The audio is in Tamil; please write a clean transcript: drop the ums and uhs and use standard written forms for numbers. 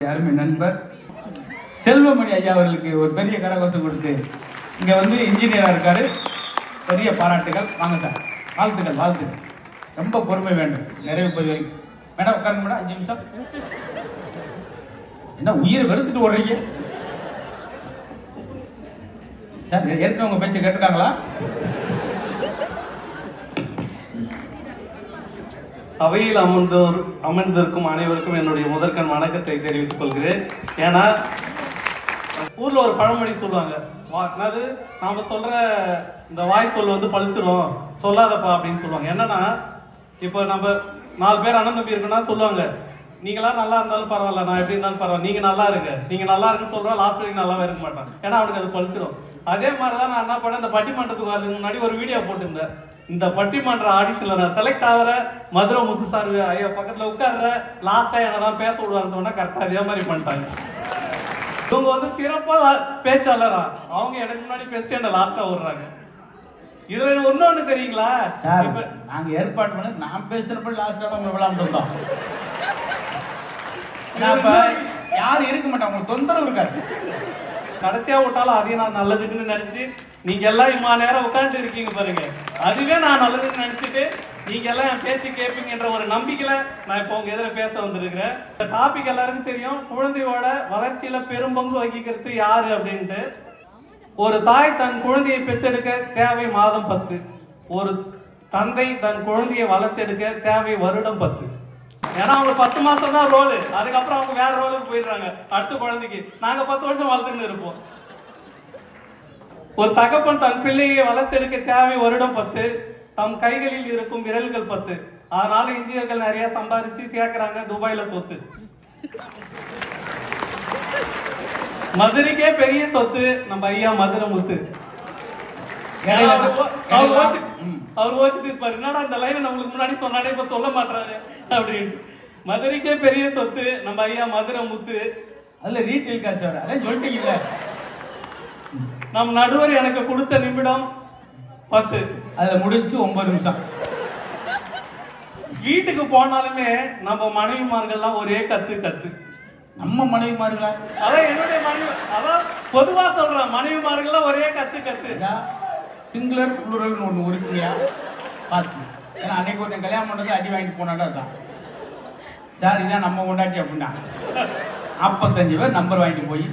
யாருமே நண்பர் செல்வமணி ஐயா அவர்களுக்கு ஒரு பெரிய கரகோஷம் கொடுத்து இங்க வந்து இன்ஜினியரா இருக்காரு. பெரிய பாராட்டுகள். வாங்க சார், வாழ்த்துக்கள் வாழ்த்துக்கள். ரொம்ப பொறுமை வேண்டும். நிறைவு போய் வரைக்கும் மேடம் உட்காருங்க மேடம். 5 நிமிஷம். என்ன உயிரை வெறுத்துட்டு ஓடுறீங்க சார்? ஏற்கனவே உங்க பேச்சை கேட்டுட்டாங்களா? அவையில் அமர்ந்திருக்கும் அனைவருக்கும் என்னுடைய முதற்கண் வணக்கத்தை தெரிவித்துக் கொள்கிறேன். ஏன்னா ஊர்ல ஒரு பழமொழி சொல்லுவாங்க, அது நாம சொல்ற இந்த வாய்ச்சொல் வந்து பழிச்சிரும், சொல்லாதப்பா அப்படின்னு சொல்லுவாங்க. என்னன்னா இப்போ நம்ம 4 பேர் அண்ணன் தம்பி இருக்குன்னா சொல்லுவாங்க, நீங்களாம் நல்லா இருந்தாலும் பரவாயில்ல, நான் எப்படி இருந்தாலும் பரவாயில்ல, நீங்க நல்லா இருங்க, நீங்க நல்லா இருக்குன்னு சொல்றா, லாஸ்ட் வரைக்கும் நல்லாவே இருக்க மாட்டான். ஏன்னா அவனுக்கு அது பழிச்சிடும். அதே மாதிரிதான் நான் என்ன பண்ணேன், இந்த பட்டிமன்றத்துக்கு வரதுக்கு முன்னாடி ஒரு வீடியோ போட்டிருந்தேன். இந்த பட்டிமன்ற ஆடிஷன்ல நான் செலக்ட் ஆகிற மதுரை முத்து சார் ஐயா பக்கத்துல உட்கார்ற, லாஸ்டா என்னதான் பேச விடுவான்னு சொன்னா கரெக்டா அதே மாதிரி பண்ணிட்டாங்க. இவங்க வந்து சிறப்பா பேச்சாளரா, அவங்க எனக்கு முன்னாடி பேசிட்டு என்ன லாஸ்டா விடுறாங்க. இதுல ஒண்ணு தெரியுங்களா சார், நாங்க ஏற்பாடு பண்ணி நான் பேசுறப்ப லாஸ்டா தான் உங்களை விளையாண்டு வந்தோம். யாரும் இருக்க மாட்டாங்க, உங்களுக்கு தொந்தரவு இருக்காரு. கடைசியா விட்டாலும் அதையும் நான் நல்லதுக்குன்னு நினைச்சு நீங்க எல்லாம் இம்மா நேரம் உட்காந்து இருக்கீங்க பாருங்க, அதுவே நான் நல்லதுன்னு நினைச்சிட்டு நீங்க எல்லாம் என் பேச்சு கேட்பீங்கன்ற ஒரு நம்பிக்கையில நான் இப்போ உங்க எதிர பேச வந்திருக்கிறேன். இந்த டாபிக் எல்லாருக்கும் தெரியும், குழந்தையோட வளர்ச்சியில பெரும்பங்கு வகிக்கிறது யாரு அப்படின்ட்டு. ஒரு தாய் தன் குழந்தையை பெற்றெடுக்க தேவை மாதம் 10, ஒரு தந்தை தன் குழந்தையை வளர்த்தெடுக்க தேவை வருடம் 10. ஏன்னா அவங்க 10 மாசம் தான் ரோலு, அதுக்கப்புறம் அவங்க வேற ரோலுக்கு போயிடுறாங்க. அடுத்த குழந்தைக்கு நாங்க 10 வருஷம் வளர்த்துன்னு இருப்போம். ஒரு தகப்பன் தன் பிள்ளையை வளர்த்தெடுக்க தேவை வருடம் 10, தம் கைகளில் இருக்கும் விரல்கள் 10. அதனால இந்தியர்கள் நிறைய சம்பாதிச்சு சேர்க்கிறாங்க துபாயில சொத்து. மதுரைக்கே பெரிய சொத்து நம்ம ஐயா மதுரை முத்து. அவர் ஓச்சிட்டு இருப்பாரு, என்னடா இந்த லைனை நம்மளுக்கு முன்னாடி சொன்னாலே இப்ப சொல்ல மாட்டாரு அப்படின்னு. மதுரைக்கே பெரிய சொத்து நம்ம ஐயா மதுரை முத்து. அதுல ரீட்டைல் காசு வர அதான் சொல்லிட்டீங்கல்ல. நம் நடுவர் எனக்கு கொடுத்த நிமிடம் 10, அதுல முடிச்சு 9 நிமிஷம். வீட்டுக்கு போனாலுமே நம்ம மனைவிமார்கள்லாம் ஒரே கத்து. நம்ம மனைவிமார்களா? அதான் என்னுடைய மனைவி, அதான் பொதுவா சொல்றேன், மனைவிமார்கள்லாம் ஒரே கத்து. சிங்குலர் புளூரல்னு ஒண்ணு இருக்குயா பார்த்து. ஏன்னா அன்னைக்கு ஒருத்தன் கல்யாணம் பண்றது அடி வாங்கிட்டு போனாடா தான் சார், இதான் நம்ம கொண்டாட்டி அப்படின்னா 45 பேர் நம்பர் வாங்கிட்டு போய்